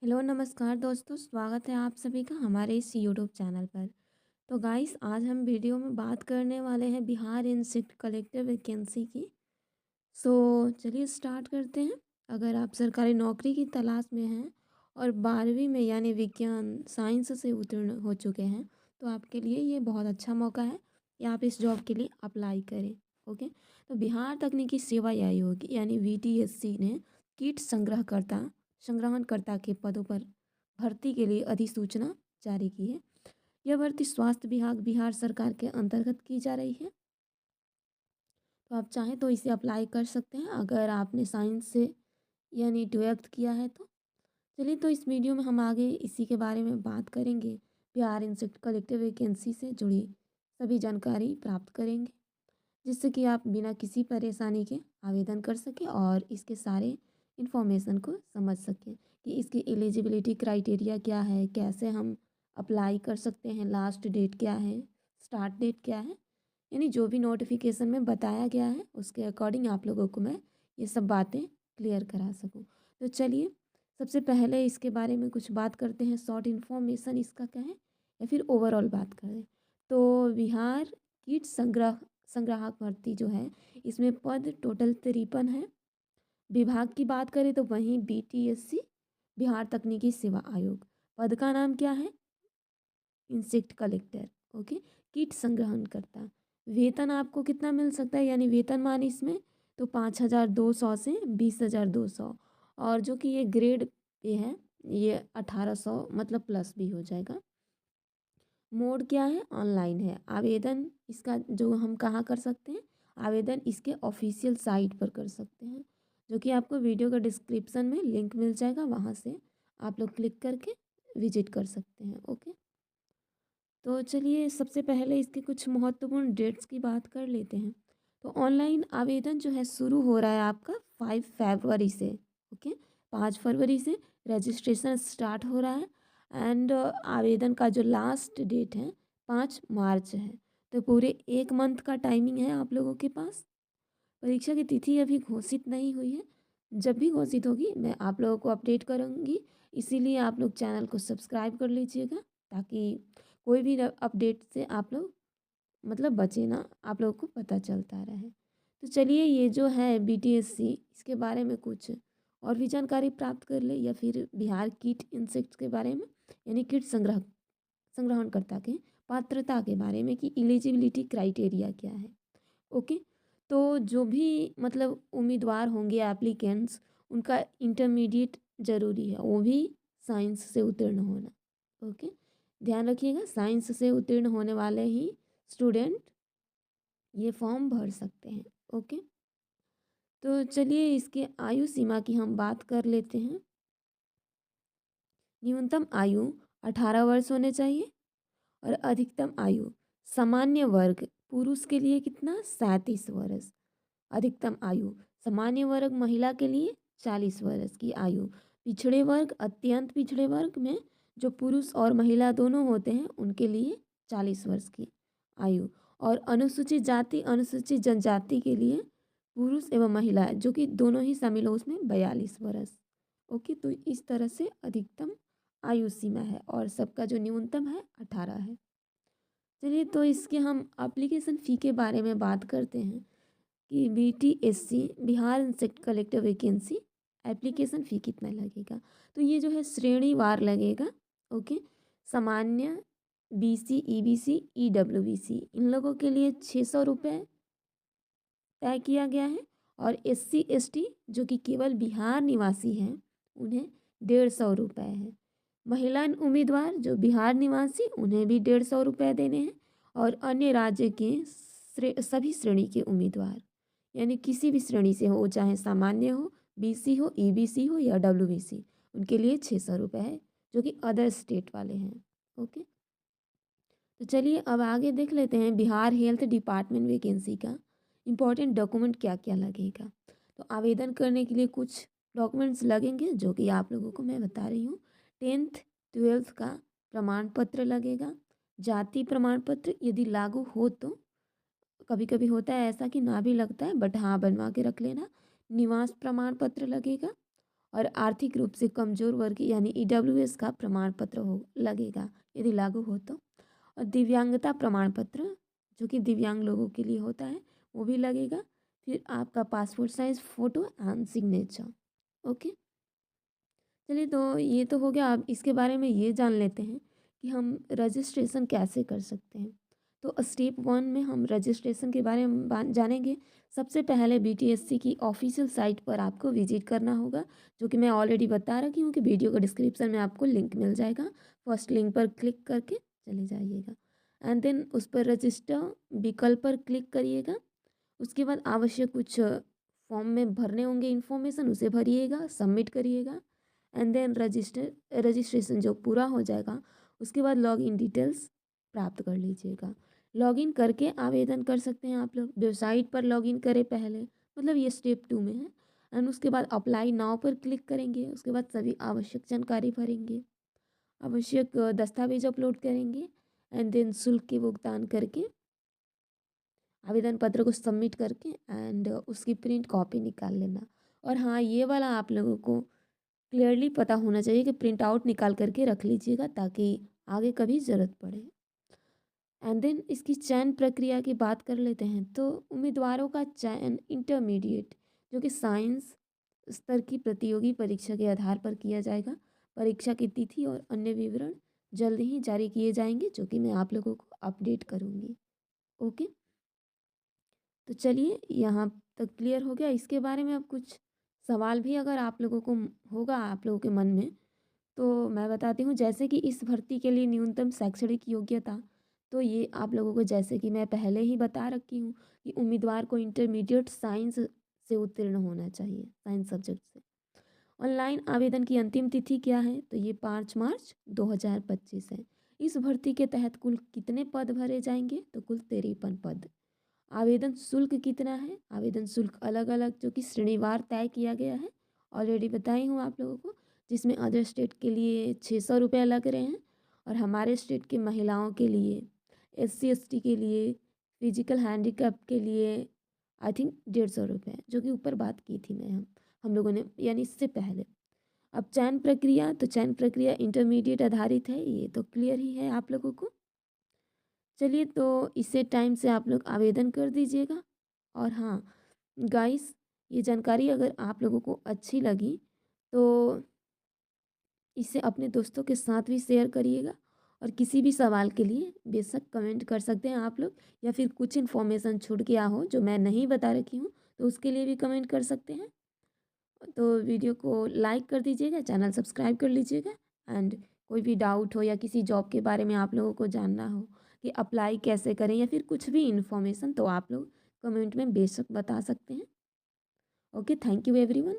Hello नमस्कार दोस्तों, स्वागत है आप सभी का हमारे इस यूट्यूब चैनल पर। तो गाइस, आज हम वीडियो में बात करने वाले हैं बिहार इंस्टीट्यूट कलेक्टर वैकेंसी की। चलिए स्टार्ट करते हैं। अगर आप सरकारी नौकरी की तलाश में हैं और 12वीं में यानी विज्ञान साइंस से उत्तीर्ण हो चुके हैं, तो आपके लिए ये बहुत अच्छा मौका है कि आप इस जॉब के लिए अप्लाई करें। ओके। तो बिहार तकनीकी सेवा आयोग यानी VTSC ने कीट संग्रहणकर्ता के पदों पर भर्ती के लिए अधिसूचना जारी की है। यह भर्ती स्वास्थ्य विभाग बिहार सरकार के अंतर्गत की जा रही है। तो आप चाहें तो इसे अप्लाई कर सकते हैं अगर आपने साइंस से यानी 12th किया है तो। चलिए, तो इस वीडियो में हम आगे इसी के बारे में बात करेंगे। बिहार इंस्टीट्यूट कलेक्टिव वैकेंसी से जुड़ी सभी जानकारी प्राप्त करेंगे, जिससे कि आप बिना किसी परेशानी के आवेदन कर सकें और इसके सारे इन्फॉर्मेशन को समझ सकें कि इसकी एलिजिबिलिटी क्राइटेरिया क्या है, कैसे हम अप्लाई कर सकते हैं, लास्ट डेट क्या है, स्टार्ट डेट क्या है, यानी जो भी नोटिफिकेशन में बताया गया है उसके अकॉर्डिंग आप लोगों को मैं ये सब बातें क्लियर करा सकूं। तो चलिए, सबसे पहले इसके बारे में कुछ बात करते हैं। शॉर्ट इन्फॉर्मेशन इसका क्या है या फिर ओवरऑल बात करें तो बिहार कीट संग्राहक भर्ती जो है, इसमें पद टोटल 53 है। विभाग की बात करें तो वहीं BTSC बिहार तकनीकी सेवा आयोग, पद का नाम क्या है, इंसेक्ट कलेक्टर। ओके। कीट संग्रहण करता। वेतन आपको कितना मिल सकता है, यानी वेतनमान इसमें तो 5,200 से 20,200, और जो कि ये ग्रेड पे है, ये 1,800 मतलब प्लस भी हो जाएगा। मोड क्या है, ऑनलाइन है। आवेदन इसका जो हम कहाँ कर सकते हैं, आवेदन इसके ऑफिशियल साइट पर कर सकते हैं, जो कि आपको वीडियो का डिस्क्रिप्शन में लिंक मिल जाएगा, वहाँ से आप लोग क्लिक करके विजिट कर सकते हैं। ओके। तो चलिए, सबसे पहले इसके कुछ महत्वपूर्ण डेट्स की बात कर लेते हैं। तो ऑनलाइन आवेदन जो है शुरू हो रहा है आपका 5 फरवरी से। ओके। 5 फरवरी से रजिस्ट्रेशन स्टार्ट हो रहा है। एंड आवेदन का जो लास्ट डेट है 5 मार्च है। तो पूरे 1 मंथ का टाइमिंग है आप लोगों के पास। परीक्षा की तिथि अभी घोषित नहीं हुई है। जब भी घोषित होगी मैं आप लोगों को अपडेट करूँगी। इसीलिए आप लोग चैनल को सब्सक्राइब कर लीजिएगा, ताकि कोई भी अपडेट से आप लोग मतलब बचे ना, आप लोगों को पता चलता रहे। तो चलिए, ये जो है BTSC, इसके बारे में कुछ और भी जानकारी प्राप्त कर ले, या फिर बिहार कीट इंसेक्ट्स के बारे में यानी कीट संग्रहणकर्ता के पात्रता के बारे में कि एलिजिबिलिटी क्राइटेरिया क्या है। ओके। तो जो भी मतलब उम्मीदवार होंगे एप्लीकेंट्स, उनका इंटरमीडिएट ज़रूरी है, वो भी साइंस से उत्तीर्ण होना। ओके। ध्यान रखिएगा, साइंस से उत्तीर्ण होने वाले ही स्टूडेंट ये फॉर्म भर सकते हैं। ओके। तो चलिए, इसके आयु सीमा की हम बात कर लेते हैं। न्यूनतम आयु 18 वर्ष होने चाहिए और अधिकतम आयु सामान्य वर्ग पुरुष के लिए कितना, 37 वर्ष। अधिकतम आयु सामान्य वर्ग महिला के लिए 40 वर्ष की आयु। पिछड़े वर्ग, अत्यंत पिछड़े वर्ग में जो पुरुष और महिला दोनों होते हैं उनके लिए 40 वर्ष की आयु। और अनुसूचित जाति अनुसूचित जनजाति के लिए पुरुष एवं महिला जो कि दोनों ही शामिल हो उसमें 42 वर्ष। ओके। तो इस तरह से अधिकतम आयु सीमा है और सबका जो न्यूनतम है 18 है। चलिए, तो इसके हम एप्लीकेशन फ़ी के बारे में बात करते हैं कि BTSC Bihar insect collector vacancy application fee कितना लगेगा। तो ये जो है श्रेणीवार लगेगा। ओके। सामान्य, BC, EBC, EWBC इन लोगों के लिए 600 रुपये तय किया गया है, और SC ST जो कि केवल बिहार निवासी हैं उन्हें 150 रुपये है। महिला उम्मीदवार जो बिहार निवासी उन्हें भी 150 रुपये देने हैं, और अन्य राज्य के सभी श्रेणी के उम्मीदवार यानी किसी भी श्रेणी से हो, चाहे सामान्य हो, BC हो, EBC हो या WBC, उनके लिए 600 रुपये है, जो कि अदर स्टेट वाले हैं। ओके। तो चलिए, अब आगे देख लेते हैं बिहार हेल्थ डिपार्टमेंट वैकेंसी का इम्पोर्टेंट डॉक्यूमेंट क्या क्या लगेगा। तो आवेदन करने के लिए कुछ डॉक्यूमेंट्स लगेंगे, जो कि आप लोगों को मैं बता रही हूँ। 10th 12th का प्रमाण पत्र लगेगा। जाति प्रमाण पत्र यदि लागू हो तो, कभी कभी होता है ऐसा कि ना भी लगता है, बट हाँ बनवा के रख लेना। निवास प्रमाण पत्र लगेगा, और आर्थिक रूप से कमज़ोर वर्ग यानी ईडब्ल्यूएस का प्रमाण पत्र हो लगेगा यदि लागू हो तो। और दिव्यांगता प्रमाण पत्र जो कि दिव्यांग लोगों के लिए होता है वो भी लगेगा। फिर आपका passport size photo and signature. Okay, चलिए तो ये तो हो गया। अब इसके बारे में ये जान लेते हैं कि हम रजिस्ट्रेशन कैसे कर सकते हैं। तो स्टेप 1 में हम रजिस्ट्रेशन के बारे में जानेंगे। सबसे पहले बीटीएससी की ऑफिशियल साइट पर आपको विजिट करना होगा, जो कि मैं ऑलरेडी बता रखी हूँ कि वीडियो का डिस्क्रिप्शन में आपको लिंक मिल जाएगा। फर्स्ट लिंक पर क्लिक करके चले जाइएगा एंड देन उस पर रजिस्टर विकल्प पर क्लिक करिएगा। उसके बाद आवश्यक कुछ फॉर्म में भरने होंगे इन्फॉर्मेशन, उसे भरिएगा, सबमिट करिएगा एंड देन रजिस्ट्रेशन जो पूरा हो जाएगा उसके बाद लॉगिन डिटेल्स प्राप्त कर लीजिएगा। लॉगिन करके आवेदन कर सकते हैं आप लोग। वेबसाइट पर लॉगिन करें पहले, मतलब ये स्टेप 2 में है। एंड उसके बाद अप्लाई नाउ पर क्लिक करेंगे। उसके बाद सभी आवश्यक जानकारी भरेंगे, आवश्यक दस्तावेज अपलोड करेंगे एंड देन शुल्क के भुगतान करके आवेदन पत्र को सबमिट करके एंड उसकी प्रिंट कॉपी निकाल लेना। और हाँ, ये वाला आप लोगों को क्लियरली पता होना चाहिए कि प्रिंट आउट निकाल करके रख लीजिएगा ताकि आगे कभी ज़रूरत पड़े। एंड देन इसकी चयन प्रक्रिया की बात कर लेते हैं। तो उम्मीदवारों का चयन इंटरमीडिएट जो कि साइंस स्तर की प्रतियोगी परीक्षा के आधार पर किया जाएगा। परीक्षा की तिथि और अन्य विवरण जल्द ही जारी किए जाएंगे, जो कि मैं आप लोगों को अपडेट करूँगी। ओके, तो चलिए यहाँ तक क्लियर हो गया। इसके बारे में अब कुछ सवाल भी अगर आप लोगों को होगा आप लोगों के मन में, तो मैं बताती हूँ। जैसे कि इस भर्ती के लिए न्यूनतम शैक्षणिक योग्यता, तो ये आप लोगों को जैसे कि मैं पहले ही बता रखी हूँ कि उम्मीदवार को इंटरमीडिएट साइंस से उत्तीर्ण होना चाहिए, साइंस सब्जेक्ट से। ऑनलाइन आवेदन की अंतिम तिथि क्या है, तो ये 5 मार्च 2025 है। इस भर्ती के तहत कुल कितने पद भरे जाएंगे, तो कुल 53 पद। आवेदन शुल्क कितना है, आवेदन शुल्क अलग अलग जो कि श्रेणीवार तय किया गया है, ऑलरेडी बताई हूँ आप लोगों को। जिसमें अदर स्टेट के लिए 600 रुपये लग रहे हैं और हमारे स्टेट के महिलाओं के लिए, SC ST के लिए, फिजिकल हैंडीकैप के लिए आई थिंक 150 रुपये, जो कि ऊपर बात की थी मैं हम लोगों ने, यानी इससे पहले। अब चयन प्रक्रिया, तो चयन प्रक्रिया इंटरमीडिएट आधारित है, ये तो क्लियर ही है आप लोगों को। चलिए तो इसे टाइम से आप लोग आवेदन कर दीजिएगा। और हाँ गाइस, ये जानकारी अगर आप लोगों को अच्छी लगी तो इसे अपने दोस्तों के साथ भी शेयर करिएगा। और किसी भी सवाल के लिए बेशक कमेंट कर सकते हैं आप लोग, या फिर कुछ इन्फॉर्मेशन छूट गया हो जो मैं नहीं बता रखी हूँ तो उसके लिए भी कमेंट कर सकते हैं। तो वीडियो को लाइक कर दीजिएगा, चैनल सब्सक्राइब कर लीजिएगा। एंड कोई भी डाउट हो या किसी जॉब के बारे में आप लोगों को जानना हो कि अप्लाई कैसे करें या फिर कुछ भी इन्फॉर्मेशन, तो आप लोग कमेंट में बेशक बता सकते हैं। Okay, thank you everyone.